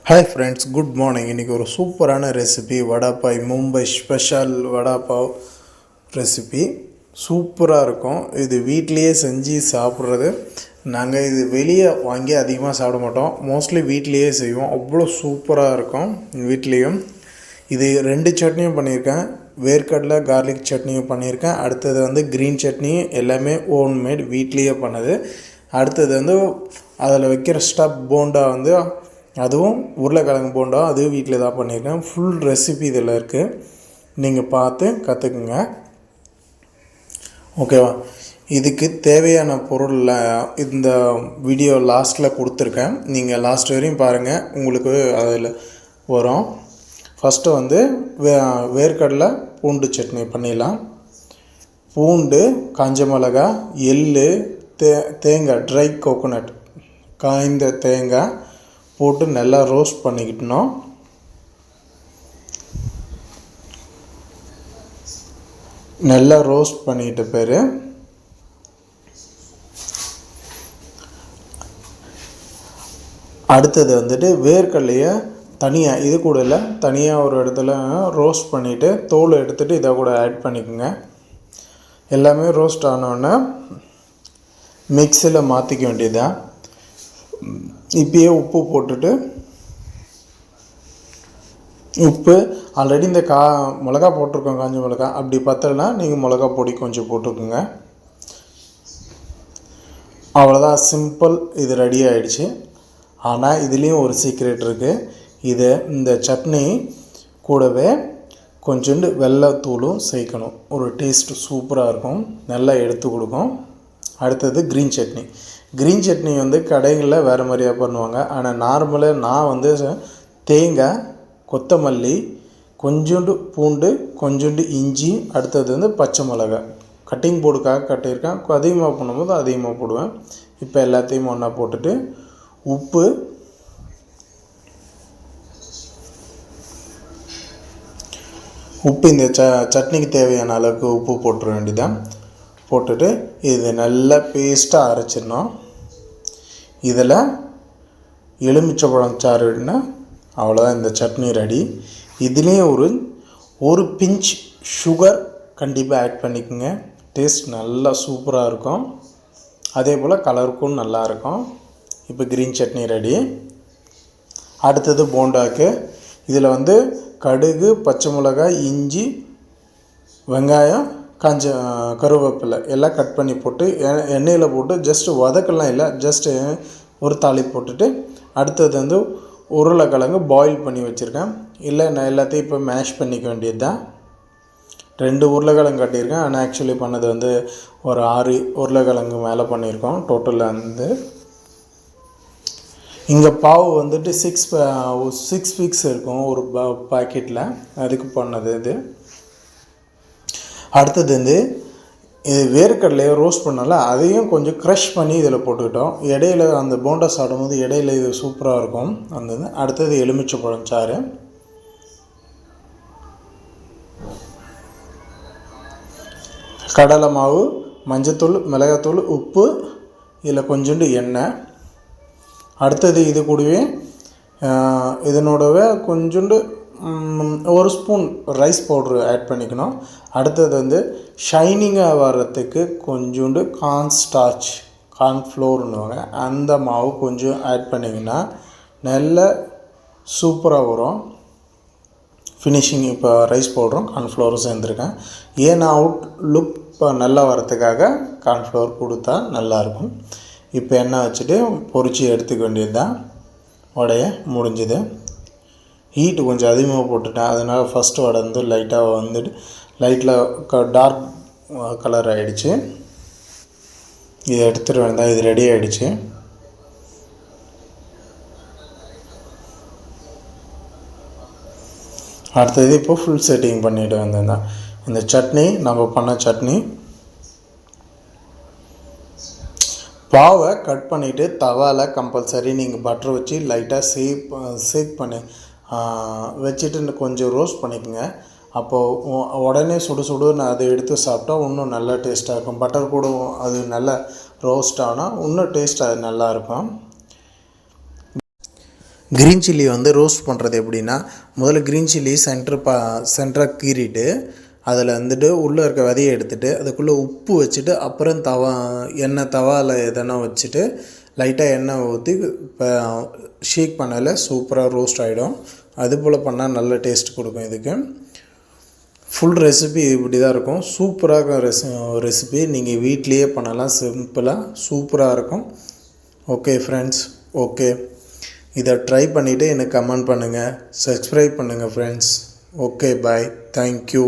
Hi friends, good morning. இன்றைக்கி ஒரு சூப்பரான recipe வடாப்பாய், Mumbai special vada pav recipe சூப்பராக இருக்கும். இது வீட்லேயே செஞ்சு சாப்பிட்றது. நாங்கள் இது வெளியே வாங்கி அதிகமாக சாப்பிட மாட்டோம், மோஸ்ட்லி வீட்லேயே செய்வோம். அவ்வளோ சூப்பராக இருக்கும் வீட்லேயும். இது 2 சட்னியும் பண்ணியிருக்கேன். வேர்க்கடலை கார்லிக் சட்னியும் பண்ணியிருக்கேன். அடுத்தது க்ரீன் சட்னி எல்லாமே ஹோம்மேட் வீட்லேயே பண்ணது. அடுத்தது அதில் வைக்கிற ஸ்டப் போண்டா அதுவும் உருளைக்கிழங்கு போண்டா அதுவும் வீட்டில் தான் பண்ணியிருக்கேன். ஃபுல் ரெசிபி இதில் இருக்குது, நீங்கள் பார்த்து கற்றுக்குங்க. ஓகேவா? இதுக்கு தேவையான பொருளில் இந்த வீடியோ லாஸ்ட்டில் கொடுத்துருக்கேன். நீங்கள் லாஸ்ட் வரையும் பாருங்கள், உங்களுக்கு அதில் வரும். ஃபஸ்ட்டு வேர்க்கடலை பூண்டு சட்னி பண்ணிடலாம். பூண்டு, காஞ்ச மிளகா, எள், தேங்காய், ட்ரை கோகோனட், காய்ந்த தேங்காய் போட்டு நல்லா ரோஸ்ட் பண்ணிக்கிட்டணும். நல்லா ரோஸ்ட் பண்ணிக்கிட்ட பேர் அடுத்தது வேர்க்கடலையை தனியாக இது கூட இல்லை, தனியாக ஒரு இடத்துல ரோஸ்ட் பண்ணிவிட்டு தோல் எடுத்துகிட்டு இதை கூட ஆட் பண்ணிக்கோங்க. எல்லாமே ரோஸ்ட் ஆனோடனே மிக்சியில் மாற்றிக்க வேண்டியதுதான். இப்பயே உப்பு போட்டுட்டு, உப்பு ஆல்ரெடி இந்த மிளகா போட்டிருக்கோம், காஞ்ச மிளகா. அப்படி பத்தலைன்னா நீங்கள் மிளகா பொடி கொஞ்சம் போட்டுக்கோங்க. அவ்வளோதான், சிம்பிள். இது ரெடி ஆகிடுச்சு. ஆனால் இதுலேயும் ஒரு சீக்ரெட் இருக்குது. இந்த சட்னி கூடவே கொஞ்சோண்டு வெள்ளைத்தூளும் சேர்க்கணும். ஒரு டேஸ்ட்டு சூப்பராக இருக்கும், நல்லா எடுத்து கொடுக்கும். அடுத்தது க்ரீன் சட்னி. க்ரீன் சட்னி கடைகளில் வேறு மாதிரியாக பண்ணுவாங்க. ஆனால் நார்மலாக நான் தேங்காய், கொத்தமல்லி, கொஞ்சோண்டு பூண்டு, கொஞ்சோண்டு இஞ்சி, அடுத்தது பச்சை மிளகாய் கட்டிங் போர்டுக்காக கட்டியிருக்கேன். அதிகமாக பண்ணும்போது அதிகமாக போடுவேன். இப்போ எல்லாத்தையும் ஒன்றா போட்டுட்டு உப்பு, இந்த சட்னிக்கு தேவையான அளவுக்கு உப்பு போட்டுற வேண்டியதான். போட்டுட்டு இது நல்லா பேஸ்ட்டாக அரைச்சிடணும். இதில் எலுமிச்சைப்பழம் சாறு விடனா அவ்வளோதான், இந்த சட்னி ரெடி. இதுலேயும் ஒரு பிஞ்ச் சுகர் கண்டிப்பாக ஆட் பண்ணிக்கோங்க. டேஸ்ட் நல்லா சூப்பராக இருக்கும். அதே போல் கலருக்கும் நல்லாயிருக்கும். இப்போ க்ரீன் சட்னி ரெடி. அடுத்தது போண்டாக்கு. இதில் கடுகு, பச்சை மிளகாய், இஞ்சி, வெங்காயம், காஞ்ச கருவேப்பிலை எல்லாம் கட் பண்ணி போட்டு எண்ணெயில் போட்டு ஜஸ்ட்டு வதக்கலாம் இல்லை, ஜஸ்ட்டு ஒரு தாளிப்பு போட்டுட்டு, அடுத்தது உருளைக்கிழங்கு பாயில் பண்ணி வச்சுருக்கேன். இல்லை, நான் எல்லாத்தையும் இப்போ மேஷ் பண்ணிக்க வேண்டியது தான். 2 உருளைக்கிழங்கு கட்டியிருக்கேன். ஆனால் ஆக்சுவலி பண்ணது ஒரு 6 உருளைக்கிழங்கு மேலே பண்ணியிருக்கோம் டோட்டலாக. இங்கே பாவு 6 வீக்ஸ் இருக்கும் ஒரு பாக்கெட்டில், அதுக்கு பண்ணது இது. அடுத்தது இது வேர்க்கடலையை ரோஸ்ட் பண்ணால அதையும் கொஞ்சம் க்ரஷ் பண்ணி இதில் போட்டுக்கிட்டோம். இடையில அந்த போண்டா சாப்பிடும்போது இடையில இது சூப்பராக இருக்கும். அடுத்தது எலுமிச்சைப்பழம் சாறு, கடலை மாவு, மஞ்சத்தூள், மிளகாத்தூள், உப்பு, இதில் கொஞ்சோண்டு எண்ணெய். அடுத்தது இது கூடவே இதனோடவே கொஞ்சோண்டு 1 ஸ்பூன் ரைஸ் பவுட்ரு ஆட் பண்ணிக்கணும். அடுத்தது ஷைனிங்காக வர்றதுக்கு கொஞ்சோண்டு கார்ன்ஃப்ளோர்னுவாங்க, அந்த மாவு கொஞ்சம் ஆட் பண்ணிங்கன்னா நல்ல சூப்பராக வரும் ஃபினிஷிங். இப்போ ரைஸ் பவுடரும் கார்ன்ஃப்ளோரும் சேர்ந்துருக்கேன். ஏன்னா லுக் இப்போ நல்லா வரத்துக்காக கார்ன்ஃப்ளவர் கொடுத்தா நல்லாயிருக்கும். இப்போ எண்ணெய் வச்சுட்டு பொரித்து எடுத்துக்க வேண்டியது தான். வடையை முடிஞ்சுது. ஹீட்டு கொஞ்சம் அதிகமாக போட்டுட்டேன், அதனால் ஃபஸ்ட்டு வடை லைட்டாக லைட்டில் டார்க் கலர் ஆகிடுச்சு. இதை எடுத்துகிட்டு வந்தால் இது ரெடி ஆகிடுச்சு. அடுத்தது இப்போ ஃபுல் செட்டிங் பண்ணிவிட்டு வந்தேன். இந்த சட்னி நம்ம பண்ண சட்னி. பாவை கட் பண்ணிவிட்டு தவாவில் கம்பல்சரி நீங்கள் பட்டர் வச்சு லைட்டாக சேக் பண்ணி வச்சுட்டு கொஞ்சம் ரோஸ்ட் பண்ணிக்கோங்க. அப்போது உடனே சுடு நான் அதை எடுத்து சாப்பிட்டா இன்னும் நல்லா டேஸ்ட்டாக இருக்கும். பட்டர் கூட அது நல்லா ரோஸ்ட் ஆனால் இன்னும் டேஸ்ட் அது நல்லாயிருக்கும். க்ரீன் சில்லி வந்து ரோஸ்ட் பண்ணுறது எப்படின்னா, முதல்ல க்ரீன் சில்லி சென்டராக கீறிட்டு அதில் வந்துட்டு உள்ளே இருக்க விதையை எடுத்துகிட்டு அதுக்குள்ளே உப்பு வச்சுட்டு அப்புறம் எண்ணெய் தவாவில் எதனா வச்சுட்டு லைட்டாக எண்ணெய் ஊற்றி இப்போ ஷேக் பண்ணல சூப்பராக ரோஸ்ட் ஆகிடும். அதுபோல் பண்ணால் நல்ல டேஸ்ட் கொடுக்கும். இதுக்கு ஃபுல் ரெசிபி இப்படி தான் இருக்கும். சூப்பராக ரெசிபி நீங்கள் வீட்லேயே பண்ணலாம். சிம்பிளாக சூப்பராக இருக்கும். ஓகே ஃப்ரெண்ட்ஸ், ஓகே, இதை ட்ரை பண்ணிவிட்டு எனக்கு கமெண்ட் பண்ணுங்கள், சப்ஸ்கிரைப் பண்ணுங்கள் ஃப்ரெண்ட்ஸ். ஓகே, பாய், தேங்க்யூ.